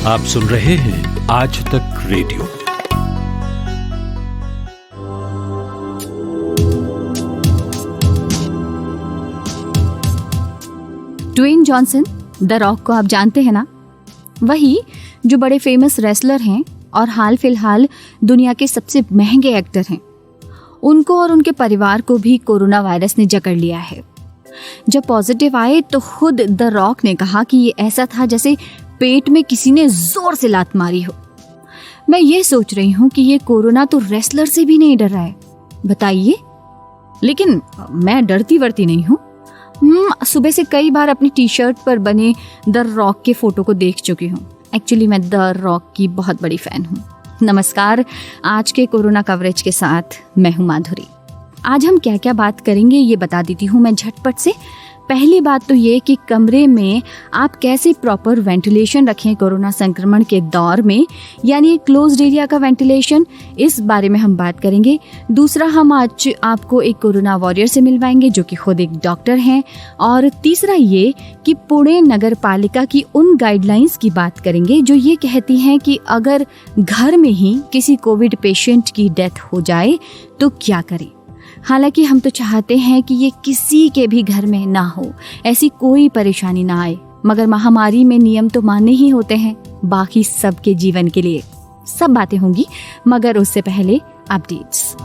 आप सुन रहे हैं आज तक radio. Dwayne Johnson, the Rock को आप जानते हैं ना, वही जो बड़े फेमस रेसलर हैं और हाल फिलहाल दुनिया के सबसे महंगे एक्टर हैं। उनको और उनके परिवार को भी कोरोना वायरस ने जकड़ लिया है। जब पॉजिटिव आए तो खुद द रॉक ने कहा कि ये ऐसा था जैसे पेट में किसी ने जोर से लात मारी हो। मैं ये सोच रही हूँ कि ये कोरोना तो रेसलर से भी नहीं डर रहा है, बताइए। लेकिन मैं डरती वरती नहीं हूँ। सुबह से कई बार अपनी टी शर्ट पर बने द रॉक के फोटो को देख चुकी हूँ। एक्चुअली मैं द रॉक की बहुत बड़ी फैन हूँ। नमस्कार, आज के कोरोना कवरेज के साथ मैं हूँ माधुरी। आज हम क्या क्या बात करेंगे ये बता देती हूँ मैं झटपट से। पहली बात तो ये कि कमरे में आप कैसे प्रॉपर वेंटिलेशन रखें कोरोना संक्रमण के दौर में, यानी क्लोज्ड एरिया का वेंटिलेशन, इस बारे में हम बात करेंगे। दूसरा, हम आज आपको एक कोरोना वॉरियर से मिलवाएंगे जो कि खुद एक डॉक्टर हैं। और तीसरा ये कि पुणे नगर पालिका की उन गाइडलाइंस की बात करेंगे जो ये कहती हैं कि अगर घर में ही किसी कोविड पेशेंट की डेथ हो जाए तो क्या करें। हालांकि हम तो चाहते हैं कि ये किसी के भी घर में ना हो, ऐसी कोई परेशानी ना आए, मगर महामारी में नियम तो मानने ही होते हैं बाकी सबके जीवन के लिए। सब बातें होंगी, मगर उससे पहले अपडेट्स।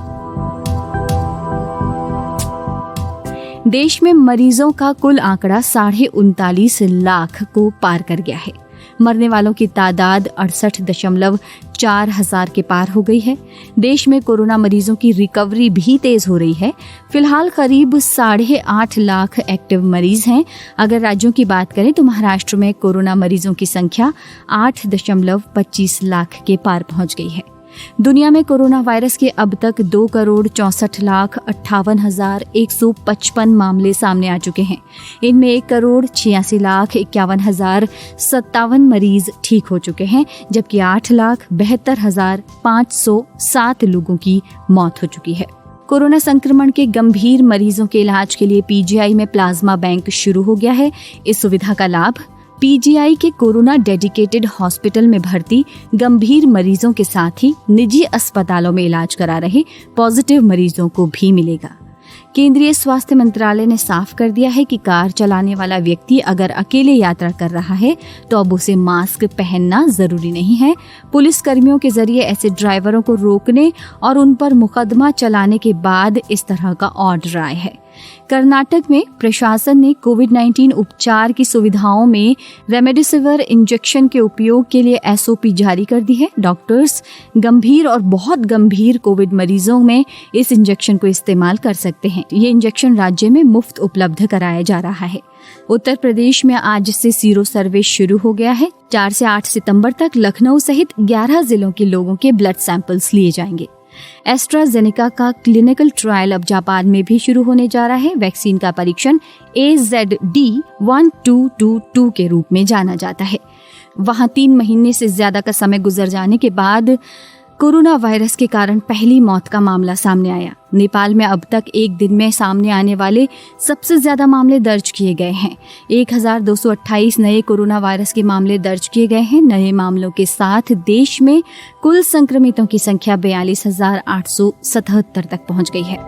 देश में मरीजों का कुल आंकड़ा 39.5 लाख को पार कर गया है। मरने वालों की तादाद 68.4 हजार के पार हो गई है। देश में कोरोना मरीजों की रिकवरी भी तेज हो रही है। फिलहाल करीब 8.5 लाख एक्टिव मरीज हैं। अगर राज्यों की बात करें तो महाराष्ट्र में कोरोना मरीजों की संख्या 8.25 लाख के पार पहुंच गई है। दुनिया में कोरोना वायरस के अब तक 2,64,58,155 मामले सामने आ चुके हैं। इनमें 1,86,51,057 मरीज ठीक हो चुके हैं, जबकि 8,72,507 लोगों की मौत हो चुकी है। कोरोना संक्रमण के गंभीर मरीजों के इलाज के लिए पीजीआई में प्लाज्मा बैंक शुरू हो गया है। इस सुविधा का लाभ पीजीआई के कोरोना डेडिकेटेड हॉस्पिटल में भर्ती गंभीर मरीजों के साथ ही निजी अस्पतालों में इलाज करा रहे पॉजिटिव मरीजों को भी मिलेगा। केंद्रीय स्वास्थ्य मंत्रालय ने साफ कर दिया है कि कार चलाने वाला व्यक्ति अगर अकेले यात्रा कर रहा है तो अब उसे मास्क पहनना जरूरी नहीं है। पुलिस कर्मियों के जरिए ऐसे ड्राइवरों को रोकने और उन पर मुकदमा चलाने के बाद इस तरह का ऑर्डर आया है। कर्नाटक में प्रशासन ने कोविड-19 उपचार की सुविधाओं में रेमडेसिविर इंजेक्शन के उपयोग के लिए एसओपी जारी कर दी है। डॉक्टर्स गंभीर और बहुत गंभीर कोविड मरीजों में इस इंजेक्शन को इस्तेमाल कर सकते हैं। ये इंजेक्शन राज्य में मुफ्त उपलब्ध कराया जा रहा है। उत्तर प्रदेश में आज से सीरो सर्वे शुरू हो गया है। 4 से 8 सितंबर तक लखनऊ सहित 11 जिलों के लोगों के ब्लड सैंपल्स लिए जाएंगे। एस्ट्राजेनेका का क्लिनिकल ट्रायल अब जापान में भी शुरू होने जा रहा है। वैक्सीन का परीक्षण AZD1222 के रूप में जाना जाता है। वहां 3 महीने से ज्यादा का समय गुजर जाने के बाद कोरोना वायरस के कारण पहली मौत का मामला सामने आया। नेपाल में अब तक एक दिन में सामने आने वाले सबसे ज्यादा मामले दर्ज किए गए हैं। 1,228 नए कोरोना वायरस के मामले दर्ज किए गए हैं। नए मामलों के साथ देश में कुल संक्रमितों की संख्या 42,877 तक पहुंच गई है।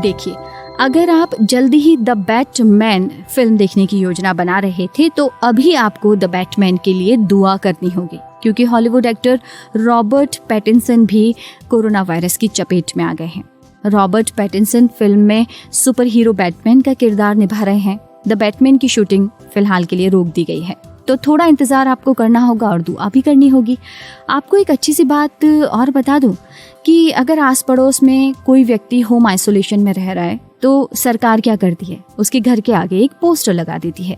देखिए, अगर आप जल्दी ही द बैटमैन फिल्म देखने की योजना बना रहे थे तो अभी आपको द बैटमैन के लिए दुआ करनी होगी, क्योंकि हॉलीवुड एक्टर रॉबर्ट पैटिंसन भी कोरोना वायरस की चपेट में आ गए हैं। रॉबर्ट पैटिंसन फिल्म में सुपर हीरो बैटमैन का किरदार निभा रहे हैं। द बैटमैन की शूटिंग फिलहाल के लिए रोक दी गई है, तो थोड़ा इंतजार आपको करना होगा और दुआ भी करनी होगी। आपको एक अच्छी सी बात और बता दूं कि अगर आस पड़ोस में कोई व्यक्ति होम आइसोलेशन में रह रहा है तो सरकार क्या करती है, उसके घर के आगे एक पोस्टर लगा देती है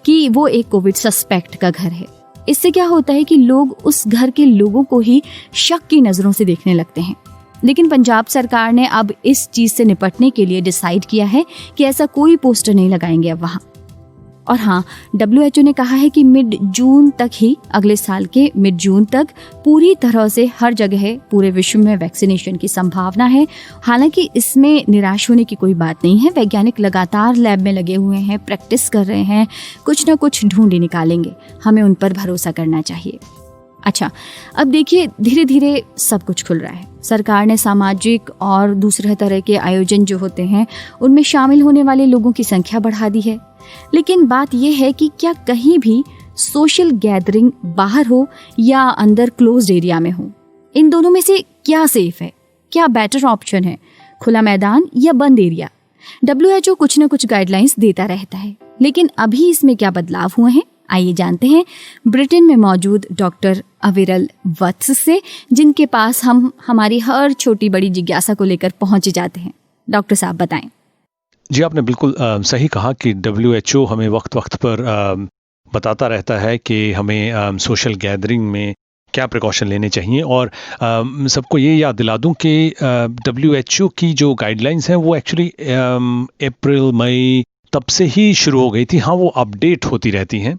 कि वो एक कोविड सस्पेक्ट का घर है। इससे क्या होता है कि लोग उस घर के लोगों को ही शक की नजरों से देखने लगते हैं। लेकिन पंजाब सरकार ने अब इस चीज से निपटने के लिए डिसाइड किया है कि ऐसा कोई पोस्टर नहीं लगाएंगे अब वहां। और हाँ, WHO ने कहा है कि मिड जून तक ही, अगले साल के मिड जून तक पूरी तरह से हर जगह पूरे विश्व में वैक्सीनेशन की संभावना है। हालांकि इसमें निराश होने की कोई बात नहीं है। वैज्ञानिक लगातार लैब में लगे हुए हैं, प्रैक्टिस कर रहे हैं, कुछ ना कुछ ढूंढ ही निकालेंगे। हमें उन पर भरोसा करना चाहिए। अच्छा, अब देखिए, धीरे धीरे सब कुछ खुल रहा है। सरकार ने सामाजिक और दूसरे तरह के आयोजन जो होते हैं उनमें शामिल होने वाले लोगों की संख्या बढ़ा दी है। लेकिन बात यह है कि क्या कहीं भी सोशल गैदरिंग बाहर हो या अंदर क्लोज्ड एरिया में हो, इन दोनों में से क्या सेफ है? क्या बेटर ऑप्शन है, खुला मैदान या बंद एरिया? WHO कुछ न कुछ गाइडलाइंस देता रहता है, लेकिन अभी इसमें क्या बदलाव हुए हैं, आइए जानते हैं ब्रिटेन में मौजूद डॉक्टर अविरल वत्स से, जिनके पास हम हमारी हर छोटी बड़ी जिज्ञासा को लेकर पहुंच जाते हैं। डॉक्टर साहब बताएं। जी, आपने बिल्कुल सही कहा कि WHO हमें वक्त वक्त पर बताता रहता है कि हमें सोशल गैदरिंग में क्या प्रिकॉशन लेने चाहिए। और सबको ये याद दिला दूं कि WHO की जो गाइडलाइंस हैं वो एक्चुअली अप्रैल मई तब से ही शुरू हो गई थी। हाँ, वो अपडेट होती रहती हैं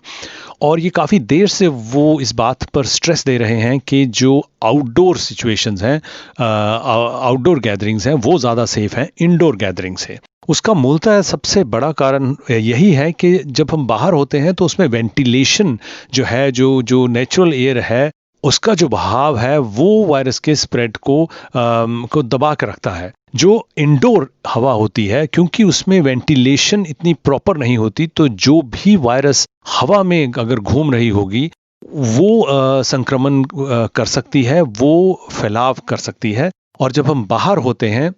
और ये काफ़ी देर से वो इस बात पर स्ट्रेस दे रहे हैं कि जो आउटडोर सिचुएशंस हैं, आउटडोर गैदरिंग्स हैं, वो ज़्यादा सेफ हैं इंडोर गैदरिंग से। उसका मूलतः सबसे बड़ा कारण यही है कि जब हम बाहर होते हैं तो उसमें वेंटिलेशन जो है, जो नेचुरल एयर है, उसका जो बहाव है वो वायरस के स्प्रेड को दबा कर रखता है। जो इंडोर हवा होती है, क्योंकि उसमें वेंटिलेशन इतनी प्रॉपर नहीं होती, तो जो भी वायरस हवा में अगर घूम रही होगी वो संक्रमण कर सकती है, वो फैलाव कर सकती है। और जब हम बाहर होते हैं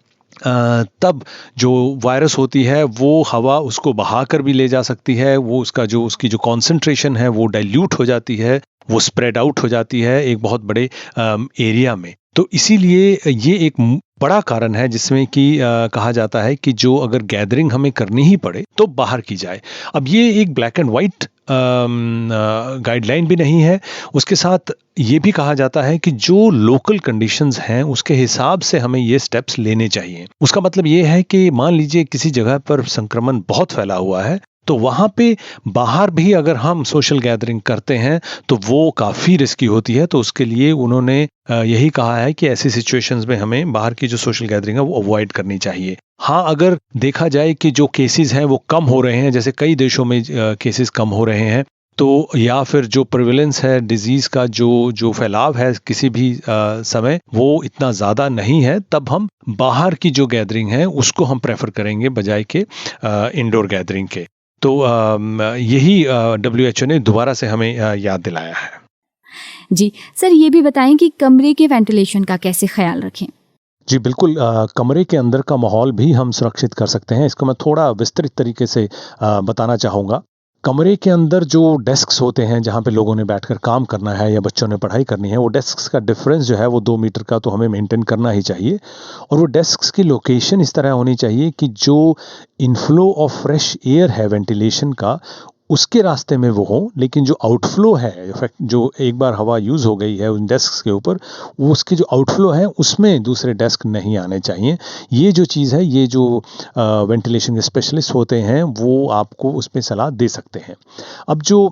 तब जो वायरस होती है वो हवा उसको बहा कर भी ले जा सकती है। वो उसकी जो कॉन्सेंट्रेशन है वो डाइल्यूट हो जाती है, वो स्प्रेड आउट हो जाती है एक बहुत बड़े एरिया में। तो इसीलिए ये एक बड़ा कारण है जिसमें कि कहा जाता है कि जो अगर गैदरिंग हमें करनी ही पड़े तो बाहर की जाए। अब ये एक ब्लैक एंड वाइट गाइडलाइन भी नहीं है। उसके साथ ये भी कहा जाता है कि जो लोकल कंडीशंस हैं उसके हिसाब से हमें ये स्टेप्स लेने चाहिए। उसका मतलब ये है कि मान लीजिए किसी जगह पर संक्रमण बहुत फैला हुआ है, तो वहाँ पे बाहर भी अगर हम सोशल गैदरिंग करते हैं तो वो काफ़ी रिस्की होती है। तो उसके लिए उन्होंने यही कहा है कि ऐसी सिचुएशंस में हमें बाहर की जो सोशल गैदरिंग है वो अवॉइड करनी चाहिए। हाँ, अगर देखा जाए कि जो केसेस हैं वो कम हो रहे हैं, जैसे कई देशों में केसेस कम हो रहे हैं, तो या फिर जो प्रिवेलेंस है डिजीज़ का, जो फैलाव है किसी भी समय, वो इतना ज़्यादा नहीं है, तब हम बाहर की जो गैदरिंग है उसको हम प्रेफर करेंगे बजाय के इंडोर गैदरिंग के। तो यही WHO ने दोबारा से हमें याद दिलाया है। जी सर, ये भी बताएं कि कमरे के वेंटिलेशन का कैसे ख्याल रखें? जी बिल्कुल, कमरे के अंदर का माहौल भी हम सुरक्षित कर सकते हैं। इसको मैं थोड़ा विस्तृत तरीके से बताना चाहूँगा। कमरे के अंदर जो डेस्क्स होते हैं जहाँ पे लोगों ने बैठकर काम करना है या बच्चों ने पढ़ाई करनी है, वो डेस्क्स का डिफरेंस जो है वो 2 मीटर का तो हमें मेंटेन करना ही चाहिए। और वो डेस्क्स की लोकेशन इस तरह होनी चाहिए कि जो इनफ्लो ऑफ फ्रेश एयर है वेंटिलेशन का, उसके रास्ते में वो हो, लेकिन जो आउटफ्लो है, इफेक्ट जो एक बार हवा यूज़ हो गई है उन डेस्क के ऊपर, वो उसकी जो आउटफ्लो है उसमें दूसरे डेस्क नहीं आने चाहिए। ये जो चीज़ है, ये जो वेंटिलेशन के स्पेशलिस्ट होते हैं वो आपको उसमें सलाह दे सकते हैं। अब जो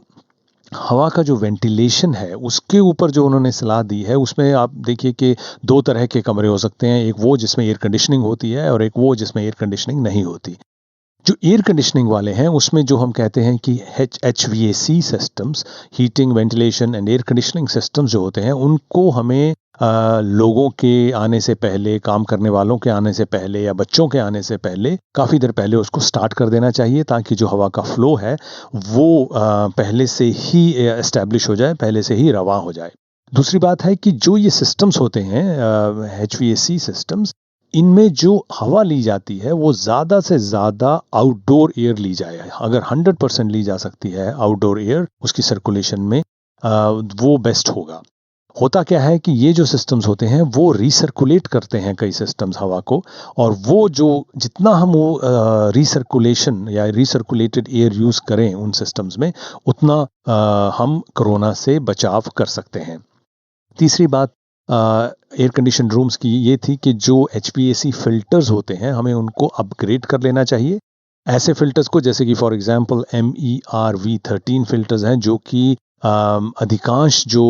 हवा का जो वेंटिलेशन है उसके ऊपर जो उन्होंने सलाह दी है, उसमें आप देखिए कि 2 तरह के कमरे हो सकते हैं। एक वो जिसमें एयर कंडीशनिंग होती है और एक वो जिसमें एयर कंडीशनिंग नहीं होती। जो एयर कंडीशनिंग वाले हैं उसमें जो हम कहते हैं कि HVAC systems, heating, ventilation and air conditioning systems जो होते हैं, उनको हमें लोगों के आने से पहले, काम करने वालों के आने से पहले या बच्चों के आने से पहले, काफ़ी देर पहले उसको स्टार्ट कर देना चाहिए, ताकि जो हवा का फ्लो है वो पहले से ही एस्टैब्लिश हो जाए, पहले से ही रवां हो जाए। दूसरी बात है कि जो ये सिस्टम्स होते हैं HVAC सिस्टम्स, इनमें जो हवा ली जाती है वो ज़्यादा से ज़्यादा आउटडोर एयर ली जाए। अगर 100% ली जा सकती है आउटडोर एयर उसकी सर्कुलेशन में, वो बेस्ट होगा। होता क्या है कि ये जो सिस्टम्स होते हैं वो रीसर्कुलेट करते हैं कई सिस्टम्स हवा को, और वो जो जितना हम वो रीसर्कुलेशन या रीसर्कुलेटेड एयर यूज़ करें उन सिस्टम्स में, उतना हम कोरोना से बचाव कर सकते हैं। तीसरी बात एयर कंडीशन रूम्स की ये थी कि जो HVAC फिल्टर्स होते हैं हमें उनको अपग्रेड कर लेना चाहिए, ऐसे फिल्टर्स को, जैसे कि फॉर एग्जांपल MERV13 फिल्टर्स हैं, जो कि अधिकांश जो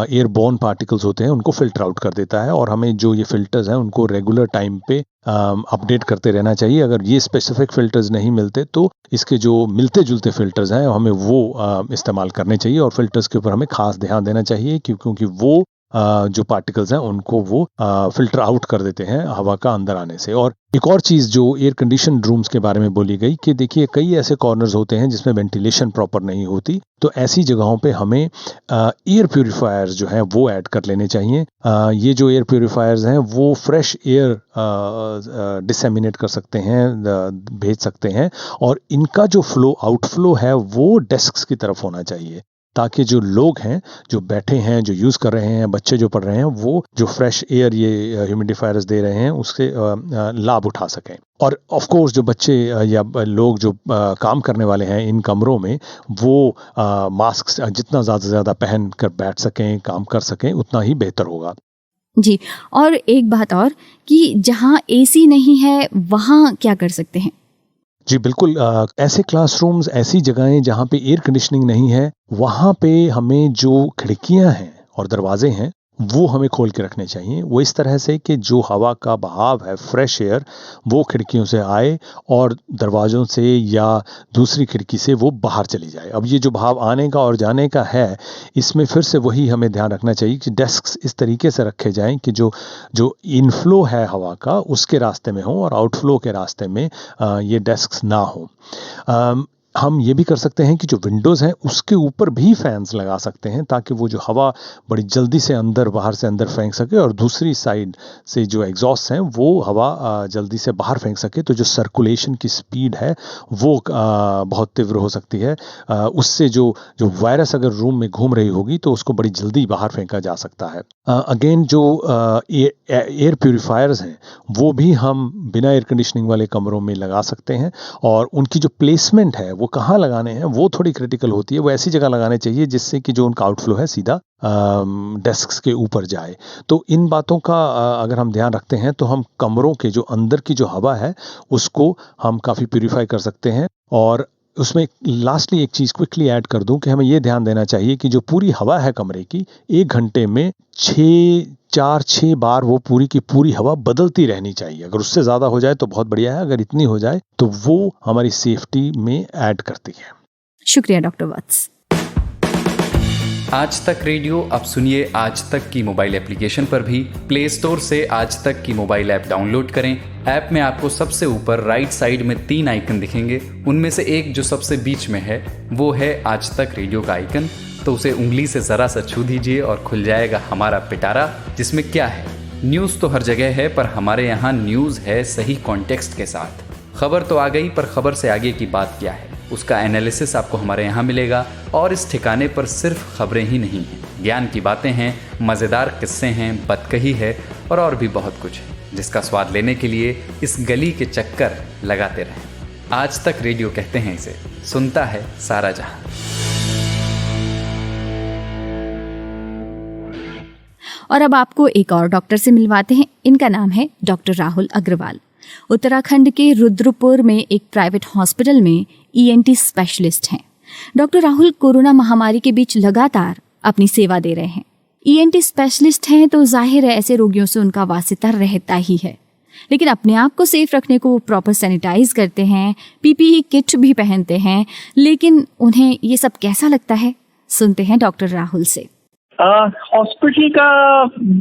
एयरबोर्न पार्टिकल्स होते हैं उनको फिल्टर आउट कर देता है, और हमें जो ये फिल्टर्स हैं उनको रेगुलर टाइम पे अपडेट करते रहना चाहिए। अगर ये स्पेसिफिक फिल्टर्स नहीं मिलते तो इसके जो मिलते जुलते फिल्टर्स हैं हमें वो इस्तेमाल करने चाहिए, और फिल्टर्स के ऊपर हमें खास ध्यान देना चाहिए, क्योंकि वो जो पार्टिकल्स हैं उनको वो फिल्टर आउट कर देते हैं हवा का अंदर आने से। और एक और चीज़ जो एयर कंडीशन रूम्स के बारे में बोली गई, कि देखिए कई ऐसे कॉर्नर्स होते हैं जिसमें वेंटिलेशन प्रॉपर नहीं होती, तो ऐसी जगहों पे हमें एयर प्यूरिफायर्स जो हैं वो ऐड कर लेने चाहिए। ये जो एयर प्यूरिफायर्स हैं वो फ्रेश एयर डिसेमिनेट कर सकते हैं, भेज सकते हैं, और इनका जो फ्लो आउटफ्लो है वो डेस्क्स की तरफ होना चाहिए, ताकि जो लोग हैं, जो बैठे हैं, जो यूज़ कर रहे हैं, बच्चे जो पढ़ रहे हैं, वो जो फ्रेश एयर ये ह्यूमिडिफायर्स दे रहे हैं उससे लाभ उठा सकें। और ऑफ कोर्स जो बच्चे या लोग जो काम करने वाले हैं इन कमरों में, वो मास्क जितना ज़्यादा से ज़्यादा पहन कर बैठ सकें, काम कर सकें, उतना ही बेहतर होगा। जी, और एक बात और, कि जहाँ AC नहीं है वहाँ क्या कर सकते हैं? जी बिल्कुल, ऐसे क्लासरूम्स, ऐसी जगहें जहाँ पे एयर कंडीशनिंग नहीं है, वहाँ पे हमें जो खिड़कियाँ हैं और दरवाजे हैं वो हमें खोल के रखने चाहिए। वो इस तरह से कि जो हवा का बहाव है, फ्रेश एयर, वो खिड़कियों से आए और दरवाज़ों से या दूसरी खिड़की से वो बाहर चली जाए। अब ये जो बहाव आने का और जाने का है, इसमें फिर से वही हमें ध्यान रखना चाहिए कि डेस्क्स इस तरीके से रखे जाएं कि जो जो इनफ्लो है हवा का उसके रास्ते में हो, और आउटफ्लो के रास्ते में ये डेस्क्स ना हो। हम ये भी कर सकते हैं कि जो विंडोज़ हैं उसके ऊपर भी फैंस लगा सकते हैं, ताकि वो जो हवा बड़ी जल्दी से अंदर, बाहर से अंदर फेंक सके, और दूसरी साइड से जो एग्जॉस्ट हैं वो हवा जल्दी से बाहर फेंक सके। तो जो सर्कुलेशन की स्पीड है वो बहुत तीव्र हो सकती है। उससे जो जो वायरस अगर रूम में घूम रही होगी तो उसको बड़ी जल्दी बाहर फेंका जा सकता है। अगेन जो एयर प्यूरिफायर्स हैं वो भी हम बिना एयर कंडीशनिंग वाले कमरों में लगा सकते हैं, और उनकी जो प्लेसमेंट है वो कहाँ लगाने हैं वो थोड़ी क्रिटिकल होती है। वो ऐसी जगह लगाने चाहिए जिससे कि जो उनका आउटफ्लो है सीधा डेस्क्स के ऊपर जाए। तो इन बातों का अगर हम ध्यान रखते हैं तो हम कमरों के जो अंदर की जो हवा है उसको हम काफ़ी प्यूरिफाई कर सकते हैं। और उसमें लास्टली एक चीज़ क्विकली ऐड कर दूं कि हमें ये ध्यान देना चाहिए कि जो पूरी हवा है कमरे की, 1 घंटे में 4-6 बार वो पूरी की पूरी हवा बदलती रहनी चाहिए। अगर उससे ज़्यादा हो जाए तो बहुत बढ़िया है, अगर इतनी हो जाए तो वो हमारी सेफ्टी में ऐड करती है। शुक्रिया डॉक्टर वत्स। आज तक रेडियो अब सुनिए आज तक की मोबाइल एप्लीकेशन पर भी। प्ले स्टोर से आज तक की मोबाइल ऐप डाउनलोड करें। ऐप में आपको सबसे ऊपर राइट साइड में 3 आइकन दिखेंगे, उनमें से एक जो सबसे बीच में है वो है आज तक रेडियो का आइकन। तो उसे उंगली से जरा सा छू दीजिए और खुल जाएगा हमारा पिटारा, जिसमें क्या है, न्यूज़ तो हर जगह है, पर हमारे यहाँ न्यूज़ है सही कॉन्टेक्स्ट के साथ। खबर तो आ गई, पर खबर से आगे की बात क्या है उसका एनालिसिस आपको हमारे यहाँ मिलेगा। और इस ठिकाने पर सिर्फ खबरें ही नहीं हैं, ज्ञान की बातें हैं, मज़ेदार किस्से हैं, बतकही है और भी बहुत कुछ है, जिसका स्वाद लेने के लिए इस गली के चक्कर लगाते रहें। आज तक रेडियो कहते हैं इसे, सुनता है सारा जहां। और अब आपको एक और डॉक्टर से मिलवाते हैं। इनका नाम है डॉक्टर राहुल अग्रवाल। उत्तराखंड के रुद्रपुर में एक प्राइवेट हॉस्पिटल में ENT स्पेशलिस्ट हैं। डॉक्टर राहुल कोरोना महामारी के बीच लगातार अपनी सेवा दे रहे हैं। ENT स्पेशलिस्ट हैं तो जाहिर है ऐसे रोगियों से उनका वास्ता रहता ही है, लेकिन अपने आप को सेफ रखने को वो प्रॉपर सैनिटाइज करते हैं, PPE किट भी पहनते हैं। लेकिन उन्हें ये सब कैसा लगता है, सुनते हैं डॉक्टर राहुल से। हॉस्पिटल का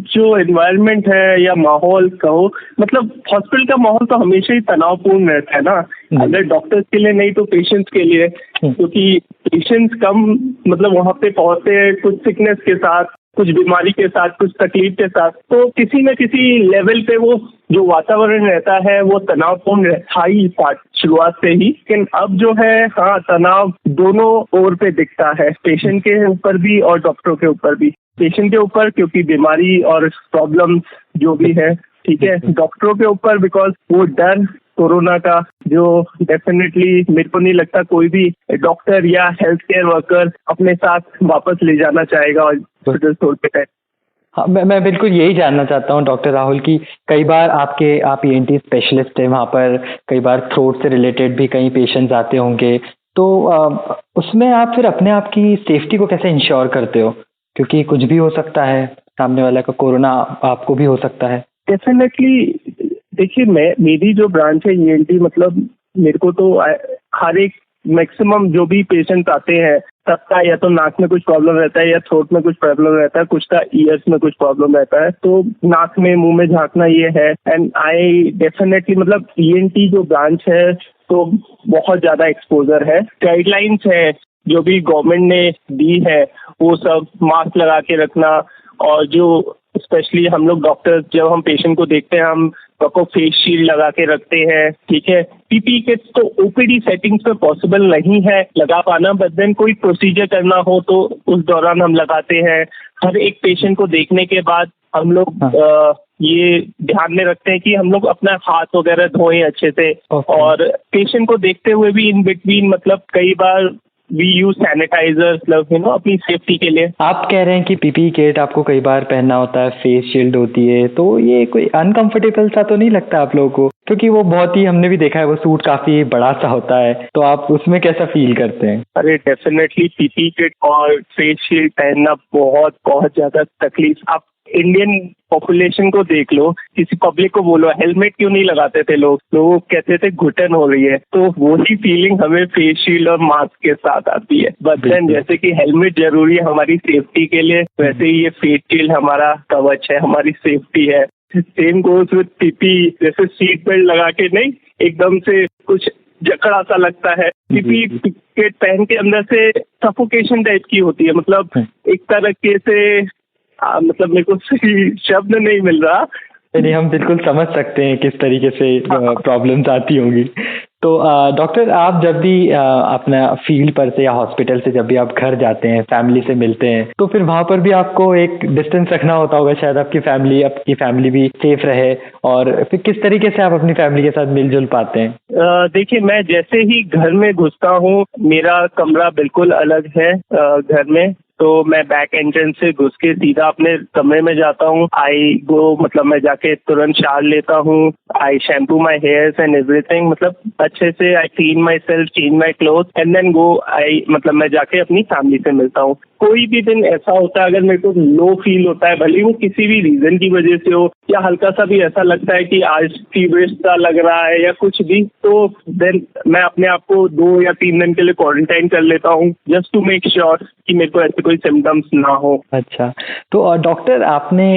जो एनवायरनमेंट है या माहौल कहो, मतलब हॉस्पिटल का माहौल तो हमेशा ही तनावपूर्ण रहता है ना, अगर डॉक्टर्स के लिए नहीं तो पेशेंट्स के लिए, क्योंकि पेशेंट्स कम मतलब वहाँ पे पहुँचते हैं कुछ सिकनेस के साथ, कुछ बीमारी के साथ, कुछ तकलीफ के साथ, तो किसी न किसी लेवल पे वो जो वातावरण रहता है वो तनावपूर्ण था ही शुरुआत से ही। लेकिन अब जो है, हाँ, तनाव दोनों ओर पे दिखता है, पेशेंट के ऊपर भी और डॉक्टरों के ऊपर भी। पेशेंट के ऊपर क्योंकि बीमारी और प्रॉब्लम जो भी है, ठीक है, डॉक्टरों के ऊपर बिकॉज वो डर कोरोना का, जो डेफिनेटली मेरे को नहीं लगता कोई भी डॉक्टर या हेल्थ केयर वर्कर अपने साथ वापस ले जाना चाहेगा हॉस्पिटल छोड़ के। हाँ, मैं बिल्कुल यही जानना चाहता हूँ डॉक्टर राहुल कि कई बार आप ईएनटी स्पेशलिस्ट हैं वहाँ पर, कई बार थ्रोट से रिलेटेड भी कई पेशेंट्स आते होंगे, तो उसमें आप फिर अपने आप की सेफ्टी को कैसे इंश्योर करते हो? क्योंकि कुछ भी हो सकता है, सामने वाला का कोरोना आपको भी हो सकता है। डेफिनेटली देखिए, मेरी जो ब्रांच है ईएनटी, मतलब मेरे को तो हर एक मैक्सिमम जो भी पेशेंट आते हैं सबका या तो नाक में कुछ प्रॉब्लम रहता है या थ्रोट में कुछ प्रॉब्लम रहता है, कुछ का ईयर्स में कुछ प्रॉब्लम रहता है, तो नाक में मुंह में झांकना ये है। एंड आई डेफिनेटली मतलब ईएनटी जो ब्रांच है तो बहुत ज्यादा एक्सपोजर है। गाइडलाइंस है जो भी गवर्नमेंट ने दी है, वो सब मास्क लगा के रखना, और जो स्पेशली हम लोग डॉक्टर्स जब हम पेशेंट को देखते हैं हम सबको फेस शील्ड लगा के रखते हैं, ठीक है। पीपी किट्स तो ओपीडी सेटिंग्स में पॉसिबल नहीं है लगा पाना, बट देन कोई प्रोसीजर करना हो तो उस दौरान हम लगाते हैं। हर एक पेशेंट को देखने के बाद हम लोग ये ध्यान में रखते हैं कि हम लोग अपना हाथ वगैरह धोएं अच्छे से। और पेशेंट को देखते हुए भी इन बिटवीन मतलब कई बार वी यूज सैनिटाइजर, अपनी सेफ्टी के लिए। आप कह रहे हैं कि पीपी किट आपको कई बार पहनना होता है, फेस शील्ड होती है, तो ये कोई अनकंफर्टेबल सा तो नहीं लगता आप लोगों को? क्योंकि वो बहुत ही, हमने भी देखा है, वो सूट काफी बड़ा सा होता है, तो आप उसमें कैसा फील करते हैं? अरे डेफिनेटली पीपी किट और फेस शील्ड पहनना बहुत बहुत ज्यादा तकलीफ। आप इंडियन पॉपुलेशन को देख लो, किसी पब्लिक को बोलो हेलमेट क्यों नहीं लगाते थे लोग कहते थे घुटन हो रही है, तो वही फीलिंग हमें फेस शील्ड और मास्क के साथ आती है। बट देन जैसे कि हेलमेट जरूरी है हमारी सेफ्टी के लिए, वैसे ही ये फेस शील्ड हमारा कवच है, हमारी सेफ्टी है। सेम गोज विद पीपी, जैसे सीट बेल्ट लगा के नहीं एकदम से कुछ जकड़ा सा लगता है, पीपी किट पहन के अंदर से सफोकेशन टाइप की होती है, मतलब एक तरीके से मतलब मेरे को सही शब्द नहीं मिल रहा। नहीं, हम बिल्कुल समझ सकते हैं किस तरीके से प्रॉब्लम्स आती होंगी। तो डॉक्टर, आप जब भी अपना फील्ड पर से या हॉस्पिटल से जब भी आप घर जाते हैं, फैमिली से मिलते हैं, तो फिर वहाँ पर भी आपको एक डिस्टेंस रखना होता होगा, शायद आपकी फैमिली भी सेफ रहे, और फिर किस तरीके से आप अपनी फैमिली के साथ मिलजुल पाते हैं? देखिए, मैं जैसे ही घर में घुसता हूँ, मेरा कमरा बिल्कुल अलग है घर में, तो मैं बैक एंट्रेंस से घुस के सीधा अपने कमरे में जाता हूँ। मतलब मैं जाके तुरंत शावर लेता हूँ, I shampoo my hairs and everything, मतलब अच्छे से I clean myself, change my cloth and then मतलब मैं जाके अपनी फैमिली से मिलता हूँ। कोई भी दिन ऐसा होता है अगर मेरे को लो फील होता है, भले वो किसी भी रीजन की वजह से हो, या हल्का सा भी ऐसा लगता है कि आज फीवरिश सा लग रहा है या कुछ भी, तो देन मैं अपने आप को 2 या 3 दिन के लिए क्वारंटाइन कर लेता हूँ, जस्ट टू मेक श्योर कि मेरे को ऐसे कोई सिम्टम्स ना हो। अच्छा, तो डॉक्टर, आपने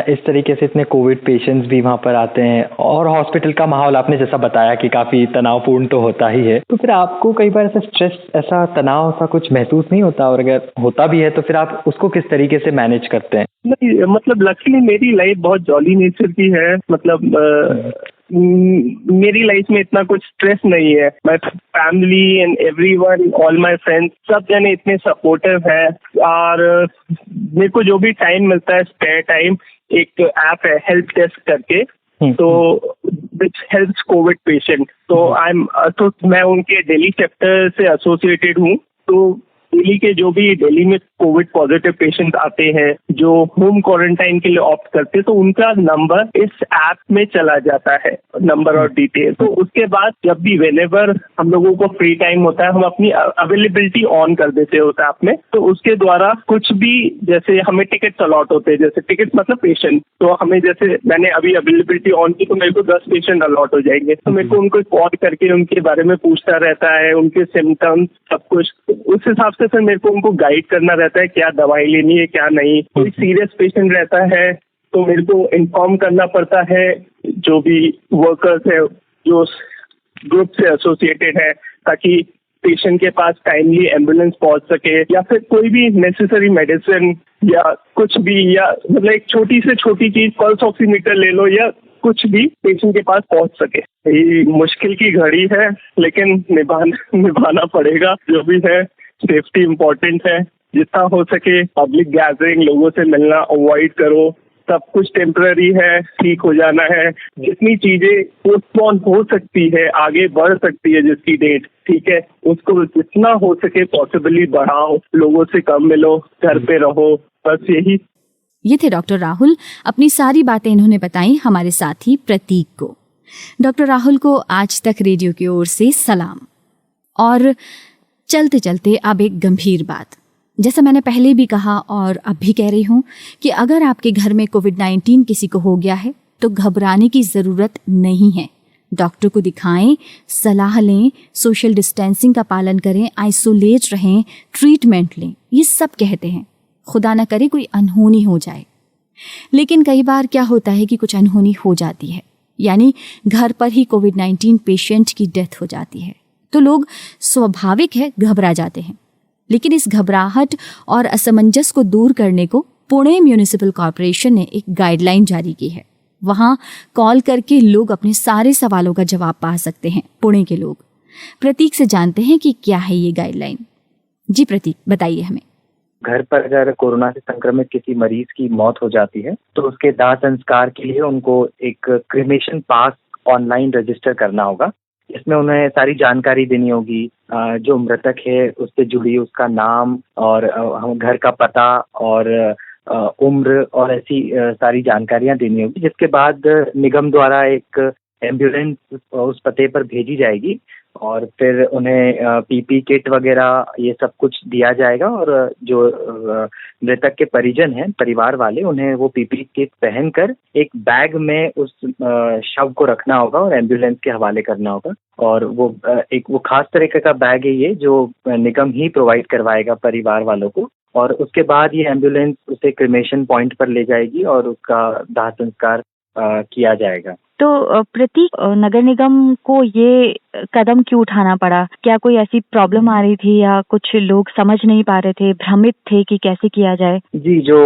इस तरीके से इतने कोविड पेशेंट्स भी वहाँ पर आते हैं, और हॉस्पिटल का माहौल आपने जैसा बताया कि काफी तनावपूर्ण तो होता ही है, तो फिर आपको कई बार ऐसा स्ट्रेस, ऐसा तनाव सा कुछ महसूस नहीं होता? और अगर होता भी है तो फिर आप उसको किस तरीके से मैनेज करते हैं? नहीं, मतलब लकीली मेरी लाइफ बहुत जॉली नेचर की है, मतलब मेरी लाइफ में इतना कुछ स्ट्रेस नहीं है। My family and everyone, all my friends, सब जने इतने सपोर्टिव हैं, और मेरे को जो भी टाइम मिलता है, स्पेयर टाइम, एक ऐप है हेल्प डेस्क करके, तो विच हेल्प्स कोविड पेशेंट, तो मैं उनके दिल्ली चैप्टर से एसोसिएटेड हूँ। तो दिल्ली के जो भी दिल्ली में कोविड पॉजिटिव पेशेंट आते हैं जो होम क्वारंटाइन के लिए ऑप्ट करते हैं, तो उनका नंबर इस ऐप में चला जाता है, नंबर और डिटेल। तो उसके बाद जब भी व्हेनेवर हम लोगों को फ्री टाइम होता है, हम अपनी अवेलेबिलिटी ऑन कर देते होते हैं ऐप में, तो उसके द्वारा कुछ भी, जैसे हमें टिकट अलॉट होते हैं, जैसे टिकट मतलब पेशेंट, तो हमें जैसे मैंने अभी अवेलेबिलिटी ऑन की तो मेरे को 10 पेशेंट अलॉट हो जाएंगे, तो मेरे को उनको कॉल करके उनके बारे में पूछता रहता है, उनके सिम्टम्स सब कुछ, उस हिसाब से फिर मेरे को उनको गाइड करना रहता है क्या दवाई लेनी है क्या नहीं। कोई सीरियस पेशेंट रहता है तो मेरे को इन्फॉर्म करना पड़ता है जो भी वर्कर्स है जो ग्रुप से एसोसिएटेड है, ताकि पेशेंट के पास टाइमली एम्बुलेंस पहुंच सके, या फिर कोई भी नेसेसरी मेडिसिन या कुछ भी, या मतलब एक छोटी से छोटी चीज, पल्स ऑक्सीमीटर ले लो या कुछ भी पेशेंट के पास पहुंच सके। ये मुश्किल की घड़ी है, लेकिन निभाना पड़ेगा। जो भी है, सेफ्टी इम्पोर्टेंट है, जितना हो सके पब्लिक गैदरिंग, लोगों से मिलना अवॉइड करो। सब कुछ टेम्पररी है, ठीक हो जाना है। जितनी चीजें पोस्टपोन हो सकती है, आगे बढ़ सकती है जिसकी डेट, ठीक है, उसको जितना हो सके पॉसिबली बढ़ाओ, लोगों से कम मिलो, घर पे रहो, बस यही। ये थे डॉक्टर राहुल। अपनी सारी बातें इन्होंने बताई हमारे साथी प्रतीक को। डॉक्टर राहुल को आज तक रेडियो की ओर से सलाम। और चलते चलते अब एक गंभीर बात, जैसा मैंने पहले भी कहा और अब भी कह रही हूँ कि अगर आपके घर में कोविड-19 किसी को हो गया है तो घबराने की ज़रूरत नहीं है। डॉक्टर को दिखाएं, सलाह लें, सोशल डिस्टेंसिंग का पालन करें, आइसोलेट रहें, ट्रीटमेंट लें, ये सब कहते हैं। खुदा ना करे कोई अनहोनी हो जाए। लेकिन कई बार क्या होता है कि कुछ अनहोनी हो जाती है, यानी घर पर ही कोविड-19 पेशेंट की डेथ हो जाती है, तो लोग स्वाभाविक है घबरा जाते हैं। लेकिन इस घबराहट और असमंजस को दूर करने को पुणे म्यूनिसिपल कॉर्पोरेशन ने एक गाइडलाइन जारी की है। वहां कॉल करके लोग अपने सारे सवालों का जवाब पा सकते हैं। पुणे के लोग प्रतीक से जानते हैं कि क्या है ये गाइडलाइन। जी प्रतीक, बताइए हमें। घर पर अगर कोरोना से संक्रमित किसी मरीज की मौत हो जाती है तो उसके दाह संस्कार के लिए उनको एक क्रिमेशन पास ऑनलाइन रजिस्टर करना होगा। इसमें उन्हें सारी जानकारी देनी होगी, जो मृतक है उससे जुड़ी उसका नाम और घर का पता और उम्र और ऐसी सारी जानकारियां देनी होगी, जिसके बाद निगम द्वारा एक एम्बुलेंस उस पते पर भेजी जाएगी और फिर उन्हें पीपी किट वगैरह ये सब कुछ दिया जाएगा। और जो मृतक के परिजन हैं, परिवार वाले, उन्हें वो पीपी किट पहनकर एक बैग में उस शव को रखना होगा और एम्बुलेंस के हवाले करना होगा। और वो वो खास तरीके का बैग है ये, जो निगम ही प्रोवाइड करवाएगा परिवार वालों को। और उसके बाद ये एम्बुलेंस उसे क्रिमेशन पॉइंट पर ले जाएगी और उसका दाह संस्कार किया जाएगा। तो प्रतीक, नगर निगम को ये कदम क्यों उठाना पड़ा? क्या कोई ऐसी प्रॉब्लम आ रही थी या कुछ लोग समझ नहीं पा रहे थे, भ्रमित थे कि कैसे किया जाए? जी, जो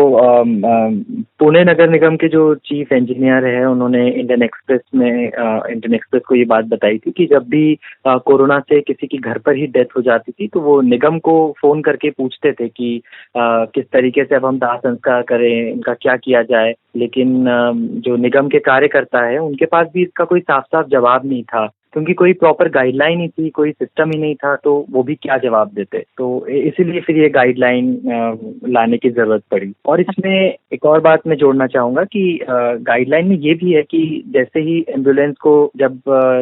पुणे नगर निगम के जो चीफ इंजीनियर है, उन्होंने इंडियन एक्सप्रेस को ये बात बताई थी कि जब भी कोरोना से किसी की घर पर ही डेथ हो जाती थी तो वो निगम को फोन करके पूछते थे कि किस तरीके से अब हम दाह संस्कार करें, इनका क्या किया जाए। लेकिन जो निगम के कार्यकर्ता है उनके पास भी इसका कोई साफ साफ जवाब नहीं था, क्योंकि कोई प्रॉपर गाइडलाइन ही थी, कोई सिस्टम ही नहीं था, तो वो भी क्या जवाब देते। तो इसीलिए फिर ये गाइडलाइन लाने की जरूरत पड़ी। और इसमें एक और बात मैं जोड़ना चाहूंगा कि गाइडलाइन में ये भी है कि जैसे ही एम्बुलेंस को जब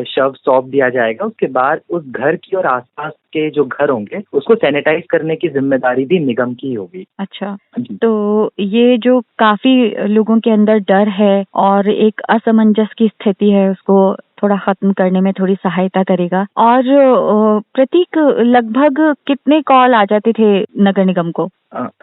शव सौंप दिया जाएगा, उसके बाद उस घर की और आसपास के जो घर होंगे उसको सैनिटाइज करने की जिम्मेदारी भी निगम की होगी। अच्छा, तो ये जो काफी लोगों के अंदर डर है और एक असमंजस की स्थिति है, उसको थोड़ा खत्म करने में थोड़ी सहायता करेगा। और प्रतीक, लगभग कितने कॉल आ जाते थे नगर निगम को?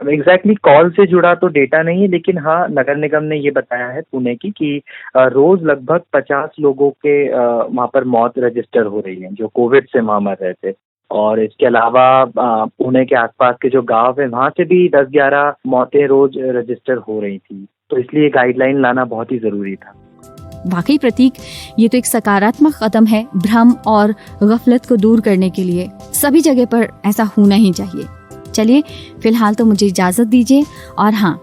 एग्जैक्टली कॉल से जुड़ा तो डेटा नहीं है, लेकिन हाँ, नगर निगम ने ये बताया है पुणे की कि रोज लगभग 50 लोगों के वहाँ पर मौत रजिस्टर हो रही है जो कोविड से वहाँ मर रहे थे। और इसके अलावा पुणे के आसपास के जो गांव है वहाँ से भी 10-11 मौतें रोज रजिस्टर हो रही थी। तो इसलिए गाइडलाइन लाना बहुत ही जरूरी था। वाकई प्रतीक, ये तो एक सकारात्मक कदम है भ्रम और गफलत को दूर करने के लिए। सभी जगह पर ऐसा होना ही चाहिए। चलिए, फिलहाल तो मुझे इजाजत दीजिए। और हाँ,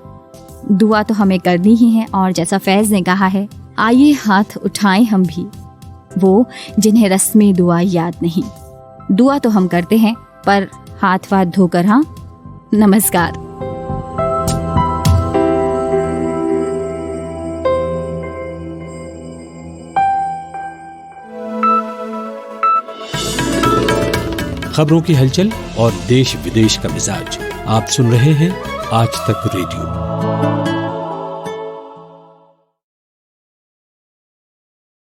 दुआ तो हमें करनी ही है। और जैसा फैज ने कहा है, आइए हाथ उठाएं हम भी, वो जिन्हें रस्में दुआ याद नहीं। दुआ तो हम करते हैं, पर हाथ वाथ धोकर। हाँ, नमस्कार। खबरों की हलचल और देश विदेश का मिजाज आप सुन रहे हैं आज तक रेडियो।